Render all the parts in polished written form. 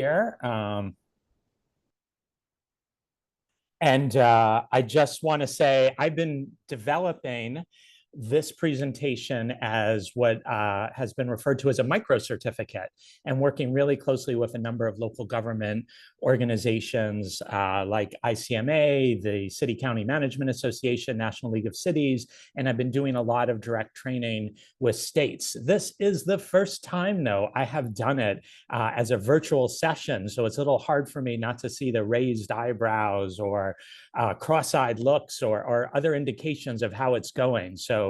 here. I just want to say I've been developing this presentation as what has been referred to as a micro certificate, and working really closely with a number of local government organizations like ICMA, the City County Management Association, National League of Cities, and I've been doing a lot of direct training with states. This is the first time, though, I have done it as a virtual session, so it's a little hard for me not to see the raised eyebrows or cross-eyed looks or other indications of how it's going. So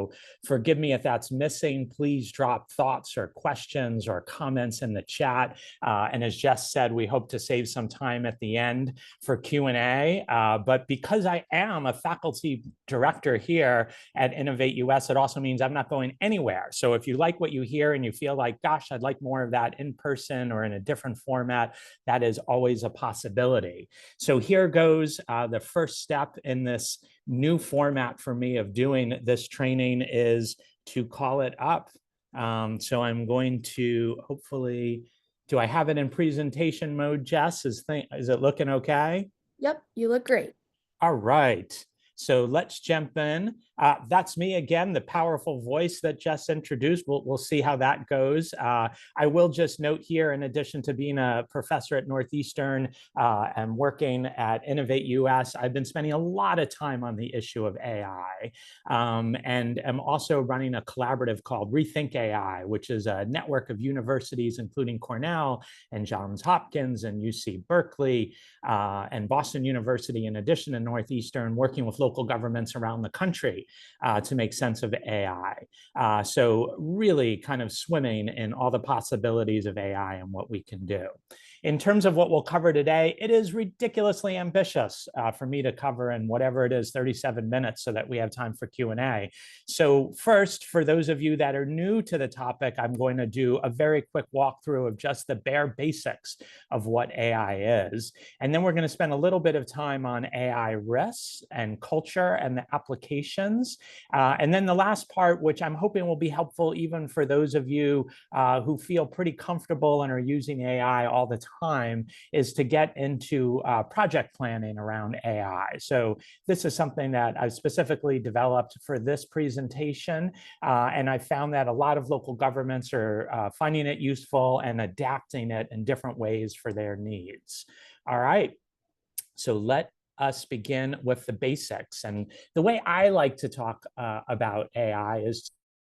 forgive me if that's missing. Please drop thoughts or questions or comments in the chat. And as Jess said, we hope to save some time at the end for Q&A. But because I am a faculty director here at InnovateUS, it also means I'm not going anywhere. So if you like what you hear and you feel like, gosh, I'd like more of that in person or in a different format, that is always a possibility. So here goes the first step in this new format for me of doing this training is to call it up. So I'm going to hopefully, do I have it in presentation mode, Jess? Is it looking okay? Yep, you look great. All right. So let's jump in. That's me again, the powerful voice that Jess introduced. We'll see how that goes. I will just note here, in addition to being a professor at Northeastern and working at InnovateUS, I've been spending a lot of time on the issue of AI, and am also running a collaborative called Rethink AI, which is a network of universities, including Cornell and Johns Hopkins and UC Berkeley and Boston University, in addition to Northeastern, working with local governments around the country to make sense of AI. So really kind of swimming in all the possibilities of AI and what we can do. In terms of what we'll cover today, it is ridiculously ambitious for me to cover in whatever it is, 37 minutes, so that we have time for Q&A. So first, for those of you that are new to the topic, I'm going to do a very quick walkthrough of just the bare basics of what AI is. And then we're going to spend a little bit of time on AI risks and culture and the applications. And then the last part, which I'm hoping will be helpful even for those of you who feel pretty comfortable and are using AI all the time, is to get into project planning around AI. So this is something that I've specifically developed for this presentation. And I found that a lot of local governments are finding it useful and adapting it in different ways for their needs. All right, so let us begin with the basics. And the way I like to talk about AI is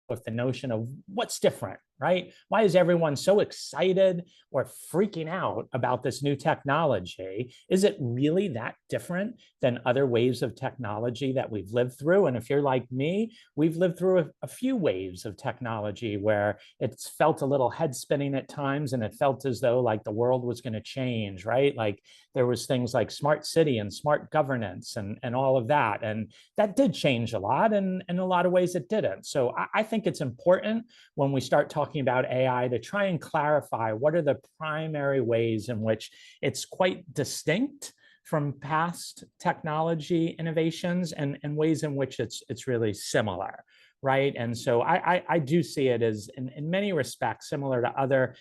with the notion of what's different, right? Why is everyone so excited or freaking out about this new technology? Is it really that different than other waves of technology that we've lived through? And if you're like me, we've lived through a few waves of technology where it's felt a little head spinning at times, and it felt as though like the world was going to change, right? Like there was things like smart city and smart governance and all of that. And that did change a lot, and in a lot of ways it didn't. So I think it's important when we start talking about AI to try and clarify what are the primary ways in which it's quite distinct from past technology innovations, and ways in which it's really similar, right? And so I do see it as, in many respects, similar to other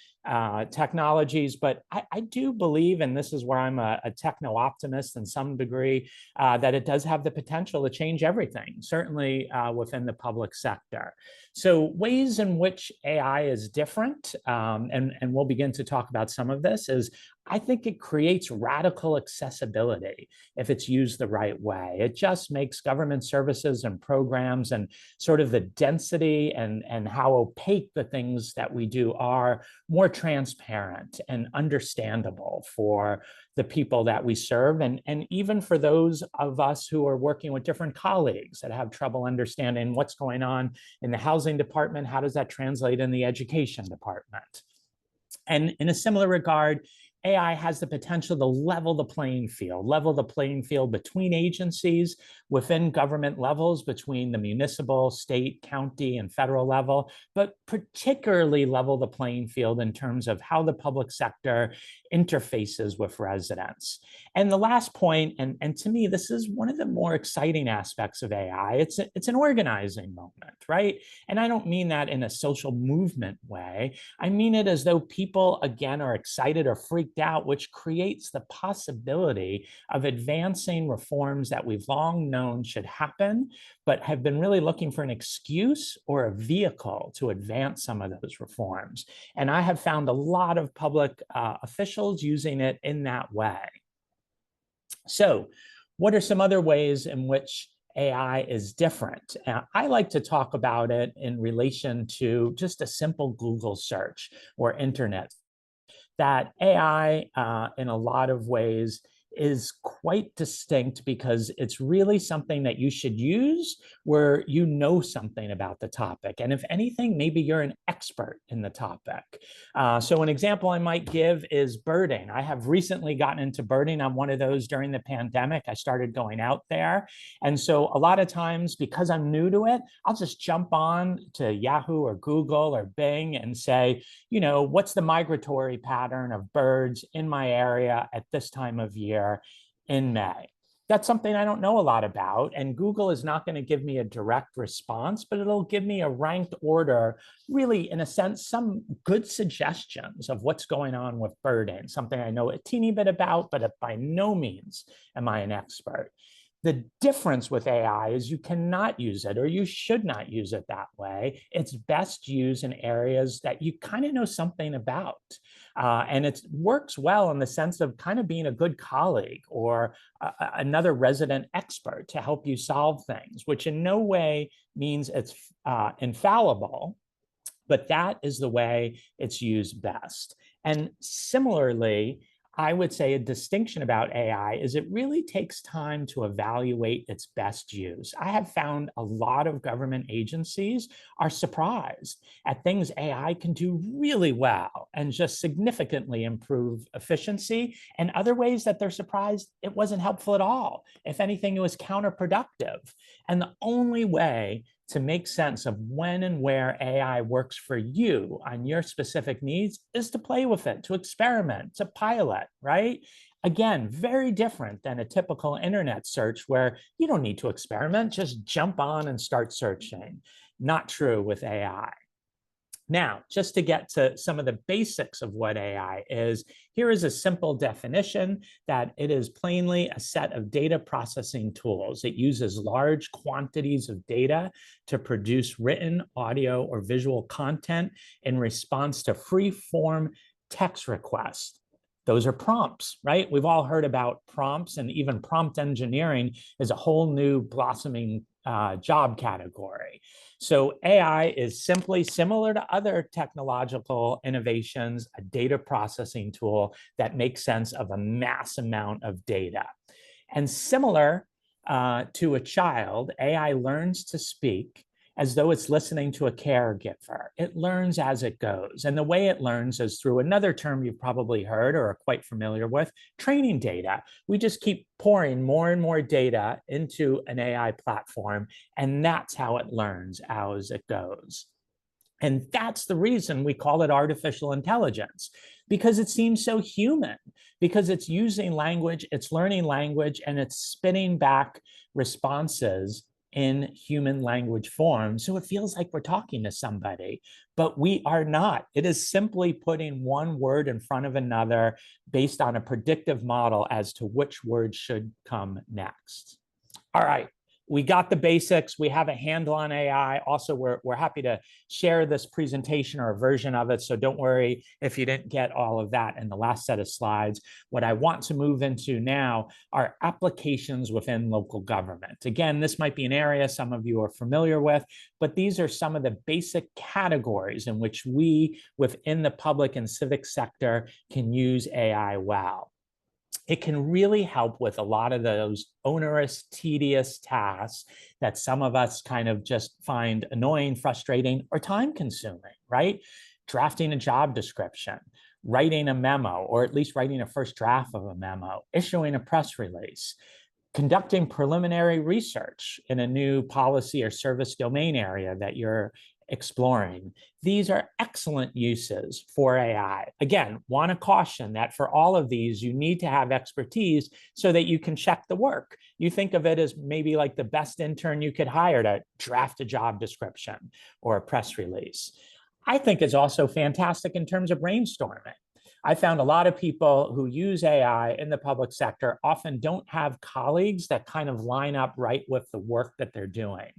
technologies, but I do believe, and this is where I'm a techno-optimist in some degree, that it does have the potential to change everything, certainly within the public sector. So ways in which AI is different, and we'll begin to talk about some of this, is I think it creates radical accessibility if it's used the right way. It just makes government services and programs and sort of the density and how opaque the things that we do are more transparent and understandable for the people that we serve, and even for those of us who are working with different colleagues that have trouble understanding what's going on in the housing department. How does that translate in the education department? And in a similar regard, AI has the potential to level the playing field between agencies, within government levels, between the municipal, state, county, and federal level, but particularly level the playing field in terms of how the public sector interfaces with residents. And the last point, and to me, this is one of the more exciting aspects of AI, it's an organizing moment, right? And I don't mean that in a social movement way. I mean it as though people, again, are excited or freaked freaked out, which creates the possibility of advancing reforms that we've long known should happen, but have been really looking for an excuse or a vehicle to advance some of those reforms. And I have found a lot of public officials using it in that way. So, what are some other ways in which AI is different? I like to talk about it in relation to just a simple Google search or internet. That AI, in a lot of ways, is quite distinct because it's really something that you should use where you know something about the topic. And if anything, maybe you're an expert in the topic. So an example I might give is birding. I have recently gotten into birding. I'm one of those during the pandemic. I started going out there. And so a lot of times, because I'm new to it, I'll just jump on to Yahoo or Google or Bing and say, you know, what's the migratory pattern of birds in my area at this time of year in May? That's something I don't know a lot about, and Google is not going to give me a direct response, but it'll give me a ranked order, really, in a sense, some good suggestions of what's going on with birding, something I know a teeny bit about, but by no means am I an expert. The difference with AI is you cannot use it, or you should not use it that way. It's best used in areas that you kind of know something about. And it works well in the sense of kind of being a good colleague or another resident expert to help you solve things, which in no way means it's infallible, but that is the way it's used best. And similarly, I would say a distinction about AI is it really takes time to evaluate its best use. I have found a lot of government agencies are surprised at things AI can do really well and just significantly improve efficiency, and other ways that they're surprised it wasn't helpful at all. If anything, it was counterproductive. And the only way to make sense of when and where AI works for you on your specific needs is to play with it, to experiment, to pilot, right? Again, very different than a typical internet search where you don't need to experiment, just jump on and start searching. Not true with AI. Now, just to get to some of the basics of what AI is, here is a simple definition that it is plainly a set of data processing tools. It uses large quantities of data to produce written, audio, or visual content in response to free-form text requests. Those are prompts, right? We've all heard about prompts, and even prompt engineering is a whole new blossoming job category. So AI is simply similar to other technological innovations, a data processing tool that makes sense of a mass amount of data. And similar to a child, AI learns to speak as though it's listening to a caregiver. It learns as it goes. And the way it learns is through another term you've probably heard or are quite familiar with, training data. We just keep pouring more and more data into an AI platform, and that's how it learns as it goes. And that's the reason we call it artificial intelligence, because it seems so human, because it's using language, it's learning language, and it's spitting back responses in human language form. So it feels like we're talking to somebody, but we are not. It is simply putting one word in front of another based on a predictive model as to which word should come next. All right. We got the basics. We have a handle on AI. Also, we're happy to share this presentation or a version of it. So don't worry if you didn't get all of that in the last set of slides. What I want to move into now are applications within local government. Again, this might be an area some of you are familiar with, but these are some of the basic categories in which we within the public and civic sector can use AI well. It can really help with a lot of those onerous, tedious tasks that some of us kind of just find annoying, frustrating, or time-consuming, right? Drafting a job description, writing a memo, or at least writing a first draft of a memo, issuing a press release, conducting preliminary research in a new policy or service domain area that you're exploring. These are excellent uses for AI. Again, want to caution that for all of these, you need to have expertise so that you can check the work. You think of it as maybe like the best intern you could hire to draft a job description or a press release. I think it's also fantastic in terms of brainstorming. I found a lot of people who use AI in the public sector often don't have colleagues that kind of line up right with the work that they're doing.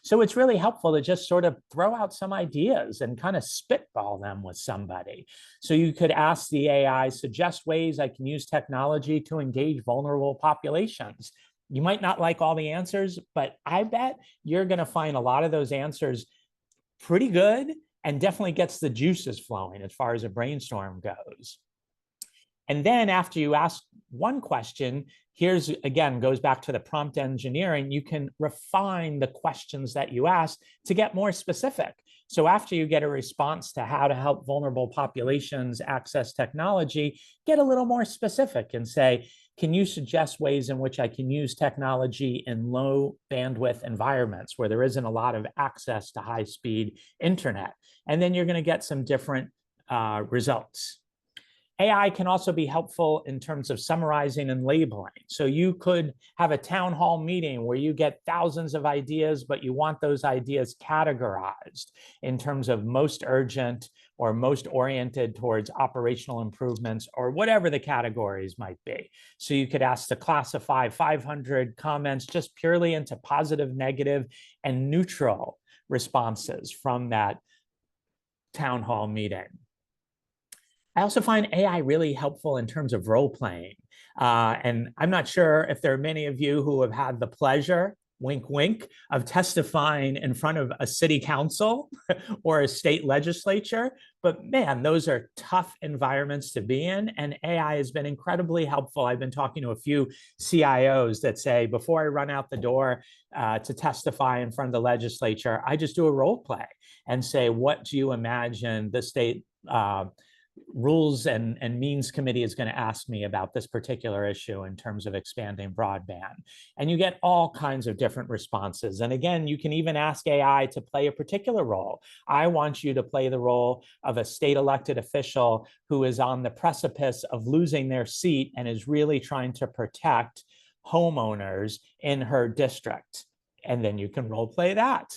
So it's really helpful to just sort of throw out some ideas and kind of spitball them with somebody. So you could ask the AI, suggest ways I can use technology to engage vulnerable populations. You might not like all the answers, but I bet you're going to find a lot of those answers pretty good and definitely gets the juices flowing as far as a brainstorm goes. And then after you ask one question, here's, again, goes back to the prompt engineering, you can refine the questions that you ask to get more specific. So after you get a response to how to help vulnerable populations access technology, get a little more specific and say, can you suggest ways in which I can use technology in low bandwidth environments where there isn't a lot of access to high speed internet? And then you're going to get some different results. AI can also be helpful in terms of summarizing and labeling. So you could have a town hall meeting where you get thousands of ideas, but you want those ideas categorized in terms of most urgent or most oriented towards operational improvements or whatever the categories might be. So you could ask to classify 500 comments just purely into positive, negative, and neutral responses from that town hall meeting. I also find AI really helpful in terms of role playing. And I'm not sure if there are many of you who have had the pleasure, wink, wink, of testifying in front of a city council or a state legislature. But man, those are tough environments to be in. And AI has been incredibly helpful. I've been talking to a few CIOs that say, before I run out the door to testify in front of the legislature, I just do a role play and say, what do you imagine the state Rules and Means Committee is going to ask me about this particular issue in terms of expanding broadband. And you get all kinds of different responses. And again, you can even ask AI to play a particular role. I want you to play the role of a state elected official who is on the precipice of losing their seat and is really trying to protect homeowners in her district. And then you can role play that.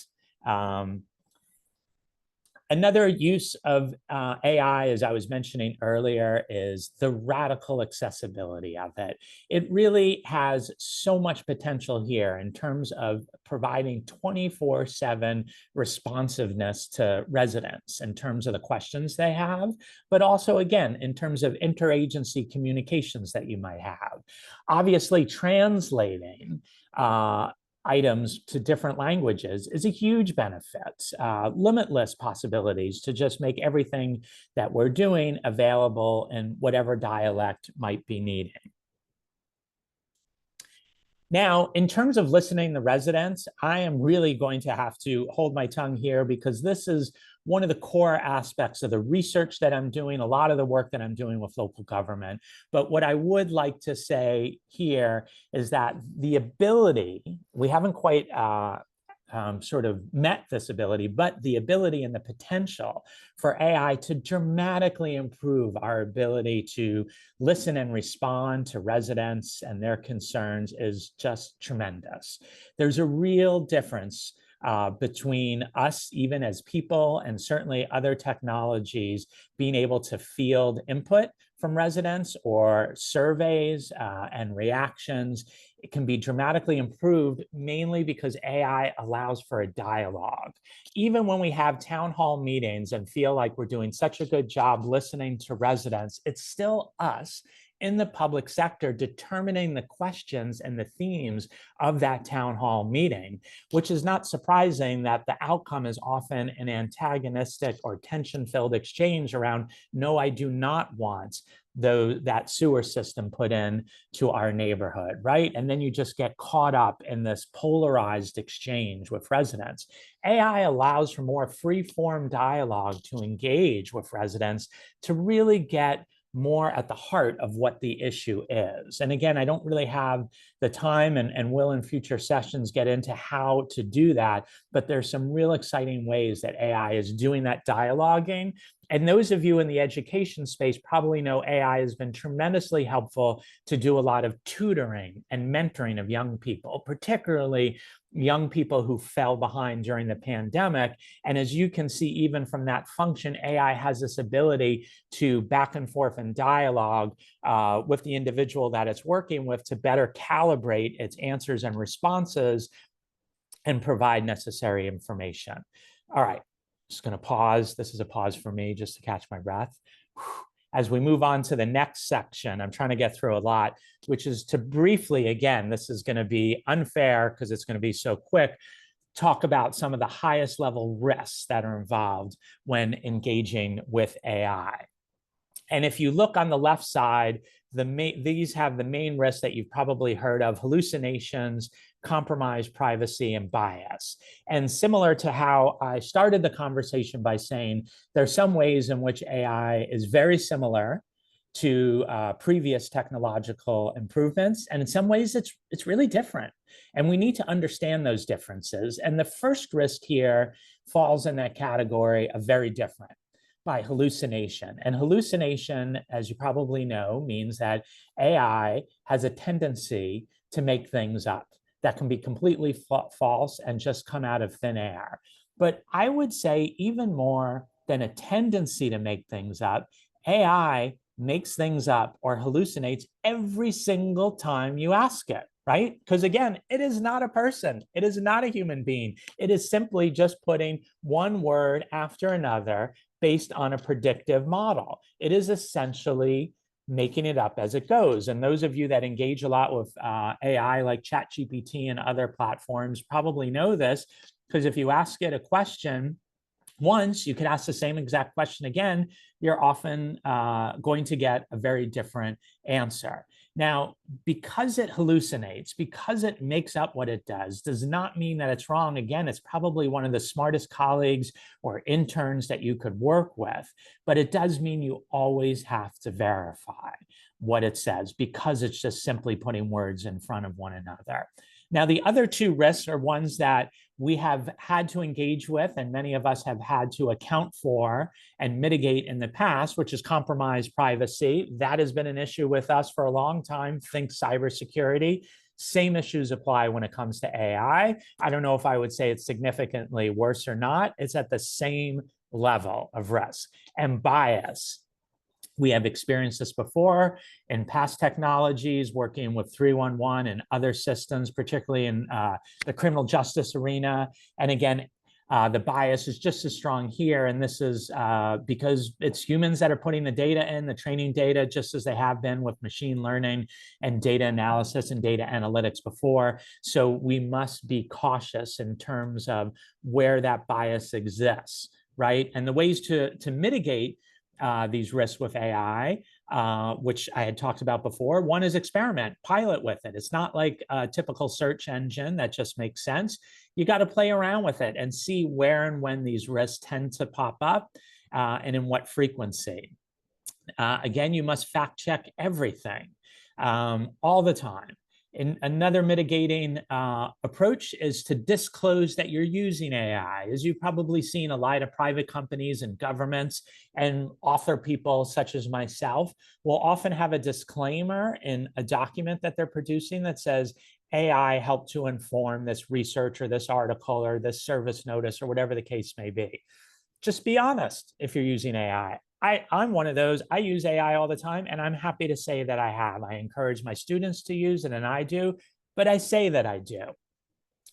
Another use of AI, as I was mentioning earlier, is the radical accessibility of it. It really has so much potential here in terms of providing 24/7 responsiveness to residents in terms of the questions they have, but also, again, in terms of interagency communications that you might have. Obviously, translating items to different languages is a huge benefit. Limitless possibilities to just make everything that we're doing available in whatever dialect might be needed. Now, in terms of listening to residents, I am really going to have to hold my tongue here because this is one of the core aspects of the research that I'm doing, a lot of the work that I'm doing with local government. But what I would like to say here is that the ability, we haven't quite sort of met this ability, but the ability and the potential for AI to dramatically improve our ability to listen and respond to residents and their concerns is just tremendous. There's a real difference between us, even as people, and certainly other technologies being able to field input from residents or surveys and reactions. It can be dramatically improved, mainly because AI allows for a dialogue. Even when we have town hall meetings and feel like we're doing such a good job listening to residents, it's still us in the public sector determining the questions and the themes of that town hall meeting, which is not surprising that the outcome is often an antagonistic or tension-filled exchange around, no, I do not want that sewer system put in to our neighborhood, right? And then you just get caught up in this polarized exchange with residents. AI allows for more free-form dialogue to engage with residents to really get more at the heart of what the issue is. And again, I don't really have the time and will in future sessions get into how to do that, but there's some real exciting ways that AI is doing that dialoguing And those of you in the education space probably know AI has been tremendously helpful to do a lot of tutoring and mentoring of young people, particularly young people who fell behind during the pandemic. And as you can see, even from that function, AI has this ability to back and forth and dialogue with the individual that it's working with to better calibrate its answers and responses and provide necessary information. All right, just going to pause. This is a pause for me just to catch my breath. As we move on to the next section, I'm trying to get through a lot, which is to briefly, again, this is going to be unfair because it's going to be so quick, talk about some of the highest level risks that are involved when engaging with AI. And if you look on the left side, these have the main risks that you've probably heard of: hallucinations, compromised privacy, and bias. And similar to how I started the conversation by saying, there's some ways in which AI is very similar to previous technological improvements. And in some ways, it's really different. And we need to understand those differences. And the first risk here falls in that category of very different, by hallucination. And hallucination, as you probably know, means that AI has a tendency to make things up that can be completely false and just come out of thin air. But I would say even more than a tendency to make things up, AI makes things up or hallucinates every single time you ask it, right? Because again, it is not a person. It is not a human being. It is simply just putting one word after another based on a predictive model. It is essentially making it up as it goes. And those of you that engage a lot with AI like ChatGPT and other platforms probably know this, because if you ask it a question once, you could ask the same exact question again, you're often going to get a very different answer. Now, because it hallucinates, because it makes up what it does not mean that it's wrong. Again, it's probably one of the smartest colleagues or interns that you could work with, but it does mean you always have to verify what it says, because it's just simply putting words in front of one another. Now, the other two risks are ones that we have had to engage with, and many of us have had to account for and mitigate in the past, which is compromised privacy. That has been an issue with us for a long time. Think cybersecurity. Same issues apply when it comes to AI. I don't know if I would say it's significantly worse or not. It's at the same level of risk. And bias. We have experienced this before in past technologies, working with 311 and other systems, particularly in the criminal justice arena. And again, the bias is just as strong here. And this is because it's humans that are putting the data in, the training data, just as they have been with machine learning and data analysis and data analytics before. So we must be cautious in terms of where that bias exists, right? And the ways to mitigate these risks with AI, which I had talked about before. One is experiment, pilot with it. It's not like a typical search engine that just makes sense. You got to play around with it and see where and when these risks tend to pop up and in what frequency. Again, you must fact check everything all the time. And another mitigating approach is to disclose that you're using AI. As you've probably seen, a lot of private companies and governments and author people such as myself will often have a disclaimer in a document that they're producing that says, AI helped to inform this research or this article or this service notice or whatever the case may be. Just be honest if you're using AI. I'm one of those. I use AI all the time, and I'm happy to say that I have. I encourage my students to use it, and I do, but I say that I do.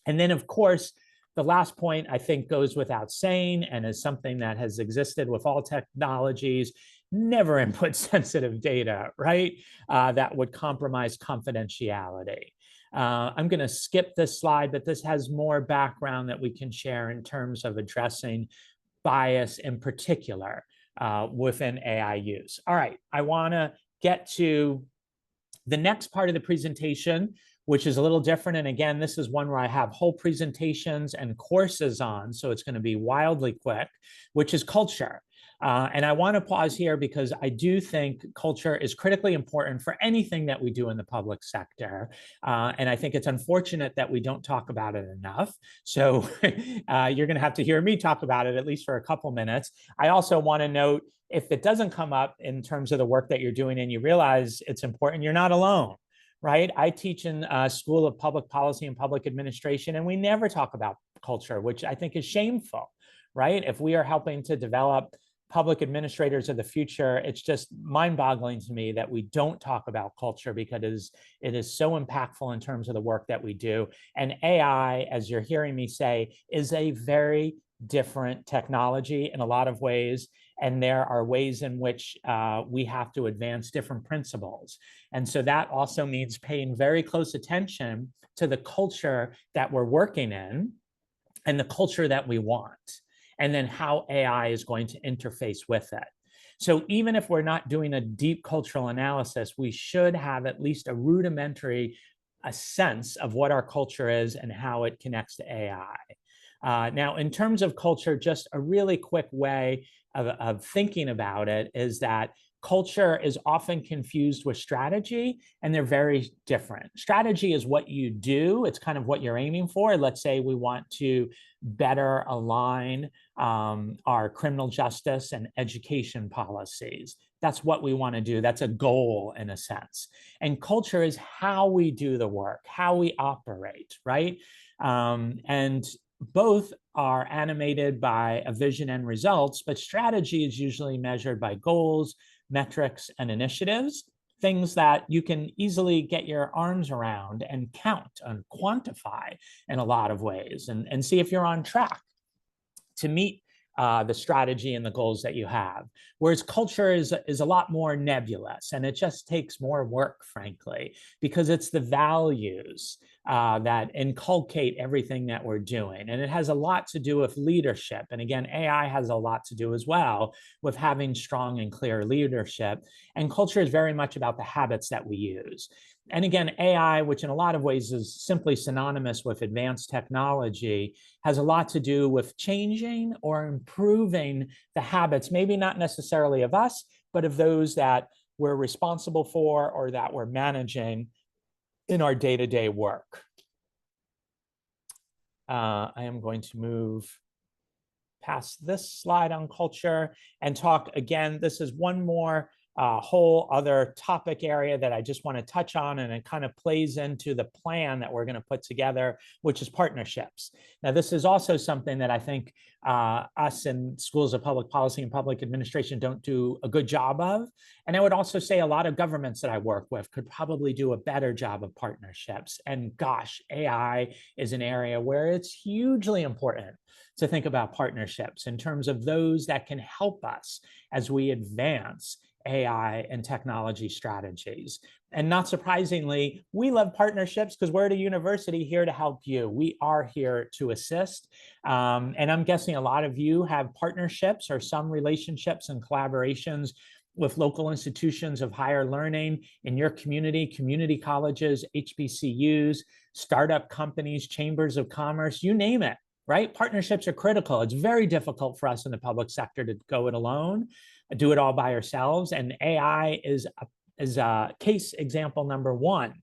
And then, of course, the last point I think goes without saying, and is something that has existed with all technologies: never input sensitive data, right? That would compromise confidentiality. I'm going to skip this slide, but this has more background that we can share in terms of addressing bias in particular within AI use. All right, I want to get to the next part of the presentation, which is a little different. And again, this is one where I have whole presentations and courses on, so it's going to be wildly quick, which is culture. And I want to pause here because I do think culture is critically important for anything that we do in the public sector. And I think it's unfortunate that we don't talk about it enough. So you're going to have to hear me talk about it at least for a couple minutes. I also want to note, if it doesn't come up in terms of the work that you're doing and you realize it's important, you're not alone. Right? I teach in a School of Public Policy and Public Administration, and we never talk about culture, which I think is shameful, right? If we are helping to develop public administrators of the future, it's just mind-boggling to me that we don't talk about culture, because it is so impactful in terms of the work that we do. And AI, as you're hearing me say, is a very different technology in a lot of ways. And there are ways in which we have to advance different principles. And so that also means paying very close attention to the culture that we're working in and the culture that we want, and then how AI is going to interface with it. So even if we're not doing a deep cultural analysis, we should have at least a rudimentary sense of what our culture is and how it connects to AI. Now, in terms of culture, just a really quick way of thinking about it is that culture is often confused with strategy, and they're very different. Strategy is what you do. It's kind of what you're aiming for. Let's say we want to better align our criminal justice and education policies. That's what we want to do. That's a goal in a sense. And culture is how we do the work, how we operate, right? And both are animated by a vision and results, but strategy is usually measured by goals, metrics, and initiatives, things that you can easily get your arms around and count and quantify in a lot of ways, and see if you're on track to meet the strategy and the goals that you have. Whereas culture is a lot more nebulous, and it just takes more work, frankly, because it's the values that inculcate everything that we're doing. And it has a lot to do with leadership. And again, AI has a lot to do as well with having strong and clear leadership. And culture is very much about the habits that we use. And again, AI, which in a lot of ways is simply synonymous with advanced technology, has a lot to do with changing or improving the habits, maybe not necessarily of us, but of those that we're responsible for or that we're managing in our day-to-day work. I am going to move past this slide on culture and talk again. This is one more whole other topic area that I just want to touch on, and it kind of plays into the plan that we're going to put together, which is partnerships. Now, this is also something that I think us in schools of public policy and public administration don't do a good job of. And I would also say a lot of governments that I work with could probably do a better job of partnerships. And gosh, AI is an area where it's hugely important to think about partnerships in terms of those that can help us as we advance AI and technology strategies. And not surprisingly, we love partnerships because we're at a university here to help you. We are here to assist. And I'm guessing a lot of you have partnerships or some relationships and collaborations with local institutions of higher learning in your community, community colleges, HBCUs, startup companies, chambers of commerce, you name it, right? Partnerships are critical. It's very difficult for us in the public sector to go it alone, do it all by ourselves. And AI is a case example number one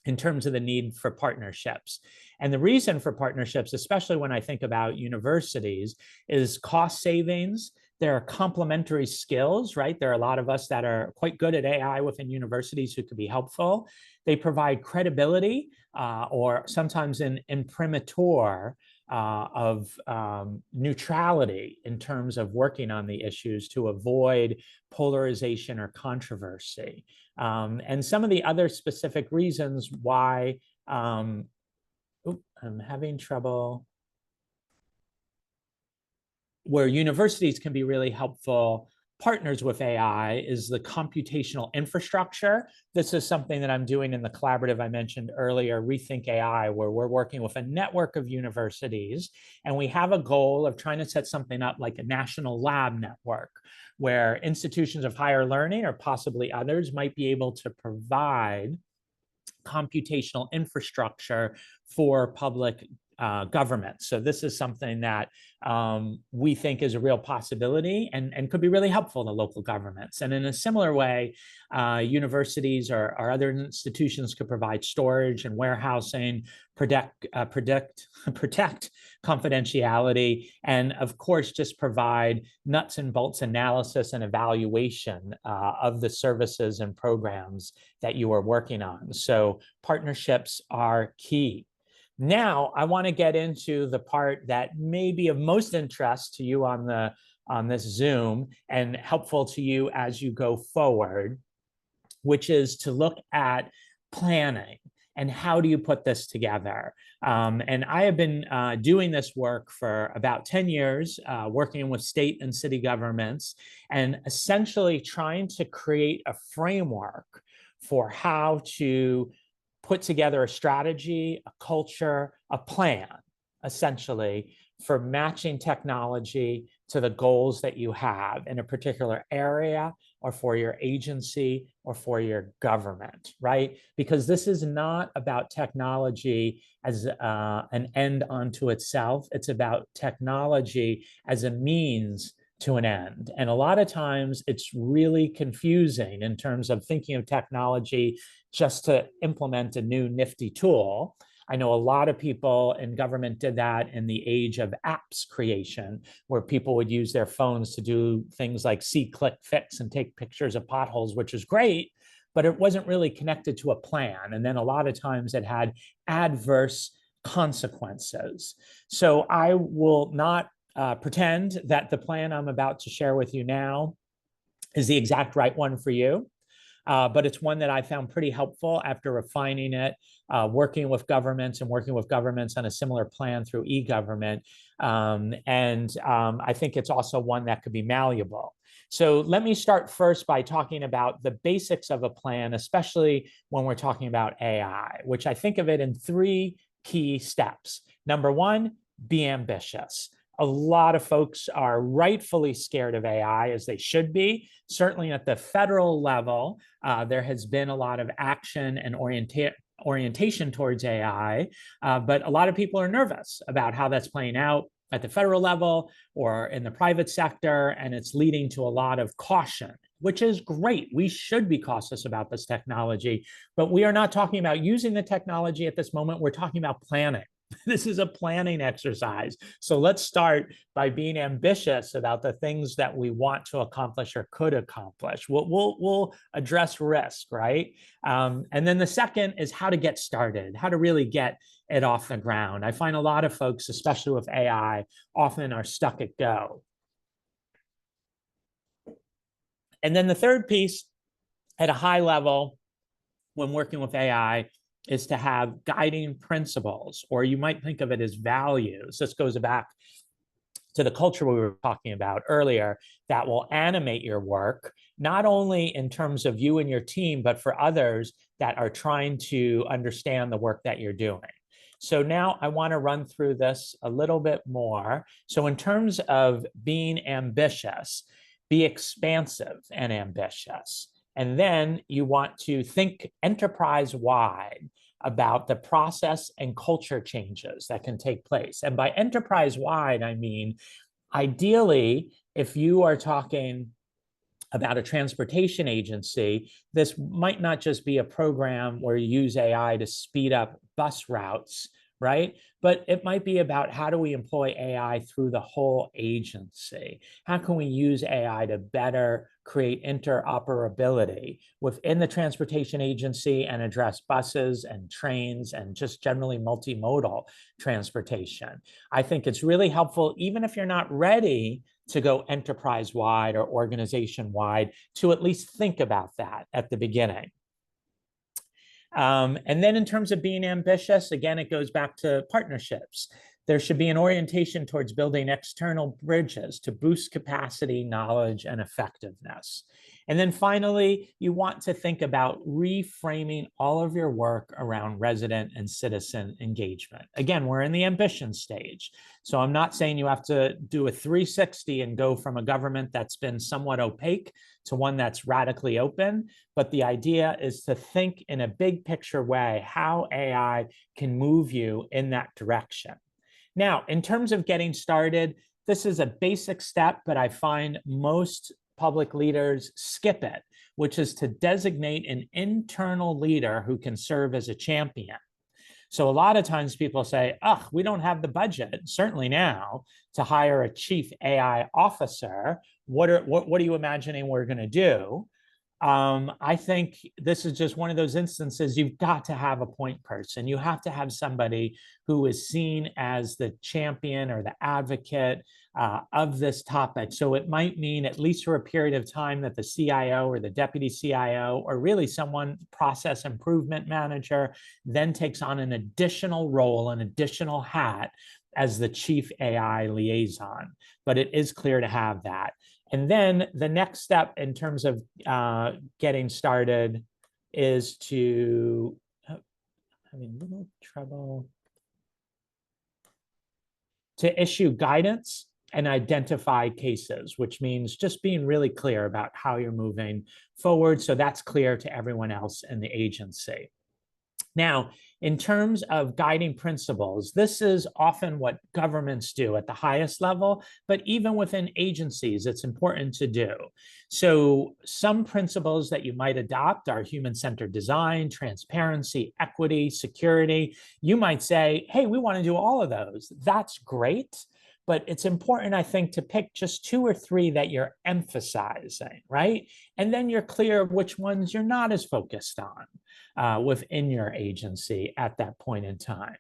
in terms of the need for partnerships. And the reason for partnerships, especially when I think about universities, is cost savings. There are complementary skills, right? There are a lot of us that are quite good at AI within universities who could be helpful. They provide credibility or sometimes an imprimatur of neutrality in terms of working on the issues to avoid polarization or controversy. And some of the other specific reasons why, I'm having trouble, where universities can be really helpful partners with AI is the computational infrastructure. This is something that I'm doing in the collaborative I mentioned earlier, Rethink AI, where we're working with a network of universities. And we have a goal of trying to set something up like a national lab network, where institutions of higher learning or possibly others might be able to provide computational infrastructure for public government. So this is something that we think is a real possibility and could be really helpful to local governments. And in a similar way, universities or other institutions could provide storage and warehousing, protect confidentiality, and of course, just provide nuts and bolts analysis and evaluation of the services and programs that you are working on. So partnerships are key. Now, I want to get into the part that may be of most interest to you on this Zoom and helpful to you as you go forward, which is to look at planning and how do you put this together. And I have been doing this work for about 10 years, working with state and city governments, and essentially trying to create a framework for how to put together a strategy, a culture, a plan, essentially, for matching technology to the goals that you have in a particular area or for your agency or for your government, right? Because this is not about technology as an end unto itself. It's about technology as a means to an end. And a lot of times it's really confusing in terms of thinking of technology just to implement a new nifty tool. I know a lot of people in government did that in the age of apps creation, where people would use their phones to do things like see, click, fix, and take pictures of potholes, which is great, but it wasn't really connected to a plan. And then a lot of times it had adverse consequences. So I will not pretend that the plan I'm about to share with you now is the exact right one for you. But it's one that I found pretty helpful after refining it, working with governments on a similar plan through e-government. I think it's also one that could be malleable. So let me start first by talking about the basics of a plan, especially when we're talking about AI, which I think of it in 3 key steps. Number 1, be ambitious. A lot of folks are rightfully scared of AI, as they should be. Certainly at the federal level, there has been a lot of action and orientation towards AI, but a lot of people are nervous about how that's playing out at the federal level or in the private sector, and it's leading to a lot of caution, which is great. We should be cautious about this technology, but we are not talking about using the technology at this moment. We're talking about planning. This is a planning exercise. So let's start by being ambitious about the things that we want to accomplish or could accomplish. We'll address risk, right? And then the second is how to get started, how to really get it off the ground. I find a lot of folks, especially with AI, often are stuck at go. And then the third piece at a high level when working with AI is to have guiding principles, or you might think of it as values. This goes back to the culture we were talking about earlier that will animate your work, not only in terms of you and your team, but for others that are trying to understand the work that you're doing. So now I want to run through this a little bit more. So in terms of being ambitious, be expansive and ambitious. And then you want to think enterprise-wide about the process and culture changes that can take place. And by enterprise-wide, I mean, ideally, if you are talking about a transportation agency, this might not just be a program where you use AI to speed up bus routes, right? But it might be about how do we employ AI through the whole agency? How can we use AI to better create interoperability within the transportation agency and address buses and trains and just generally multimodal transportation? I think it's really helpful, even if you're not ready to go enterprise-wide or organization-wide, to at least think about that at the beginning. And then in terms of being ambitious, again, it goes back to partnerships. There should be an orientation towards building external bridges to boost capacity, knowledge, and effectiveness. And then finally, you want to think about reframing all of your work around resident and citizen engagement. Again, we're in the ambition stage. So I'm not saying you have to do a 360 and go from a government that's been somewhat opaque to one that's radically open. But the idea is to think in a big picture way how AI can move you in that direction. Now, in terms of getting started, this is a basic step, but I find most public leaders skip it, which is to designate an internal leader who can serve as a champion. So a lot of times people say, oh, we don't have the budget, certainly now, to hire a chief AI officer. What are you imagining we're going to do? I think this is just one of those instances you've got to have a point person. You have to have somebody who is seen as the champion or the advocate of this topic. So it might mean, at least for a period of time, that the CIO or the deputy CIO, or really someone, process improvement manager, then takes on an additional role, an additional hat as the chief AI liaison. But it is clear to have that. And then the next step in terms of getting started is to, having a little trouble, to issue guidance and identify cases, which means just being really clear about how you're moving forward, so that's clear to everyone else in the agency. Now, in terms of guiding principles, this is often what governments do at the highest level, but even within agencies, it's important to do. So some principles that you might adopt are human-centered design, transparency, equity, security. You might say, hey, we want to do all of those. That's great. But it's important, I think, to pick just 2 or 3 that you're emphasizing, right? And then you're clear of which ones you're not as focused on within your agency at that point in time.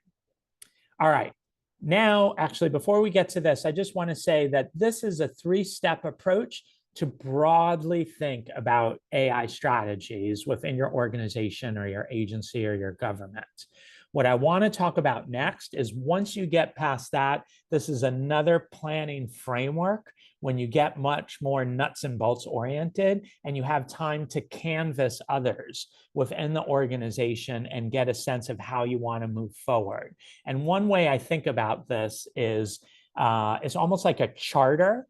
All right. Now, actually, before we get to this, I just want to say that this is a 3-step approach to broadly think about AI strategies within your organization or your agency or your government. What I want to talk about next is, once you get past that, this is another planning framework when you get much more nuts and bolts oriented and you have time to canvass others within the organization and get a sense of how you want to move forward. And one way I think about this is it's almost like a charter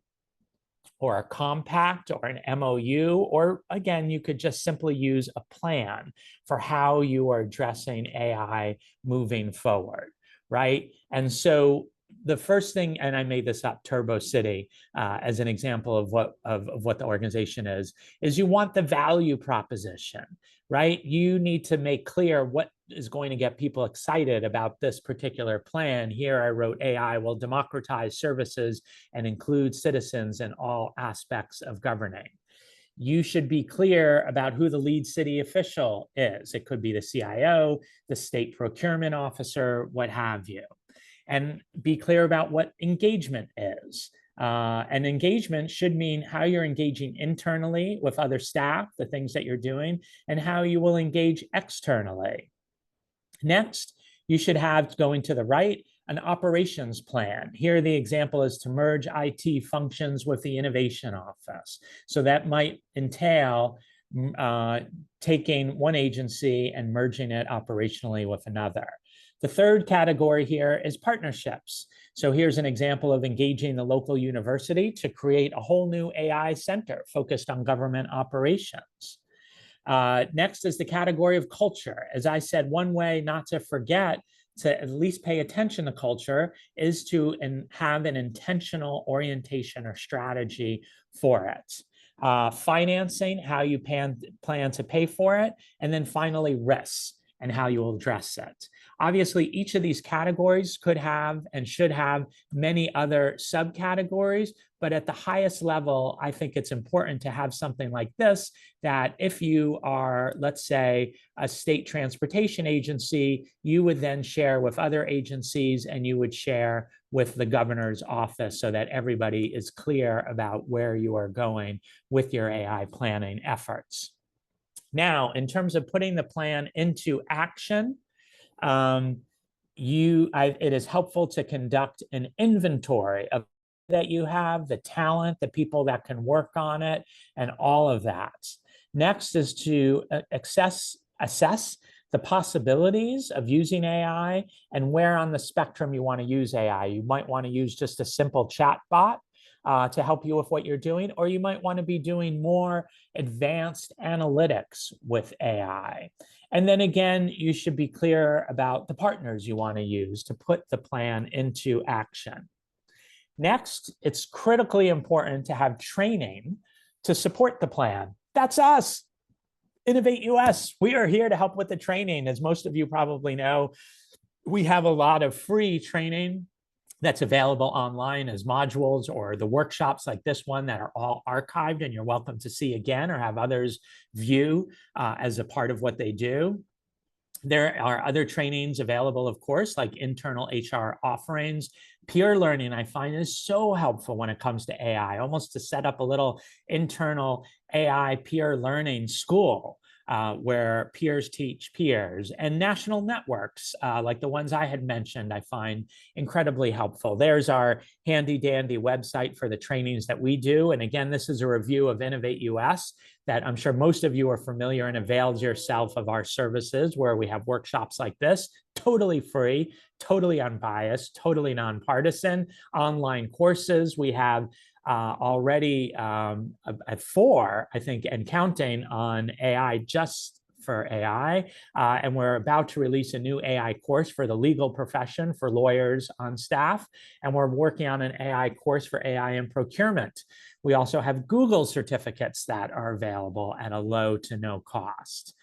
or a compact or an MOU, or again, you could just simply use a plan for how you are addressing AI moving forward, right? And so the first thing, and I made this up, Turbo City, as an example of what the organization is you want the value proposition, right? You need to make clear what is going to get people excited about this particular plan. Here I wrote, AI will democratize services and include citizens in all aspects of governing. You should be clear about who the lead city official is. It could be the CIO, the state procurement officer, what have you. And be clear about what engagement is. And engagement should mean how you're engaging internally with other staff, the things that you're doing, and how you will engage externally. Next, you should have, going to the right, an operations plan. Here, the example is to merge IT functions with the innovation office. So that might entail taking one agency and merging it operationally with another. The third category here is partnerships. So here's an example of engaging the local university to create a whole new AI center focused on government operations. Next is the category of culture. As I said, one way not to forget to at least pay attention to culture is to have an intentional orientation or strategy for it. Financing, how you plan to pay for it, and then finally risks and how you will address it. Obviously, each of these categories could have and should have many other subcategories, but at the highest level, I think it's important to have something like this, that if you are, let's say, a state transportation agency, you would then share with other agencies and you would share with the governor's office so that everybody is clear about where you are going with your AI planning efforts. Now, in terms of putting the plan into action, it is helpful to conduct an inventory of that you have, the talent, the people that can work on it, and all of that. Next is to assess the possibilities of using AI and where on the spectrum you want to use AI. You might want to use just a simple chat bot. to help you with what you're doing, or you might want to be doing more advanced analytics with AI. And then again, you should be clear about the partners you want to use to put the plan into action. Next, it's critically important to have training to support the plan. That's us, InnovateUS. We are here to help with the training. As most of you probably know, we have a lot of free training that's available online as modules, or the workshops like this one that are all archived and you're welcome to see again or have others view as a part of what they do. There are other trainings available, of course, like internal HR offerings. Peer learning, I find, is so helpful when it comes to AI, almost to set up a little internal AI peer learning school where peers teach peers. And national networks, like the ones I had mentioned, I find incredibly helpful. There's our handy dandy website for the trainings that we do. And again, this is a review of InnovateUS that I'm sure most of you are familiar and availed yourself of our services, where we have workshops like this, totally free, totally unbiased, totally nonpartisan, online courses. We have already 4, I think, and counting on AI, just for AI. And we're about to release a new AI course for the legal profession for lawyers on staff. And we're working on an AI course for AI in procurement. We also have Google certificates that are available at a low to no cost.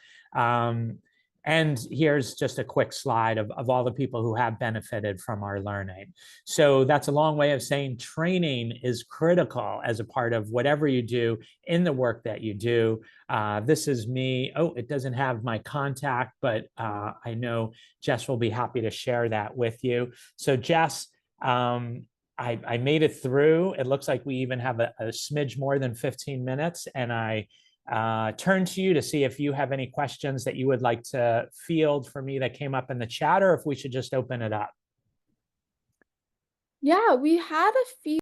And here's just a quick slide of all the people who have benefited from our learning. So that's a long way of saying training is critical as a part of whatever you do in the work that you do. This is me. Oh, it doesn't have my contact, but I know Jess will be happy to share that with you. So Jess, I made it through. It looks like we even have a smidge more than 15 minutes, and I turn to you to see if you have any questions that you would like to field for me that came up in the chat, or if we should just open it up. Yeah, we had a few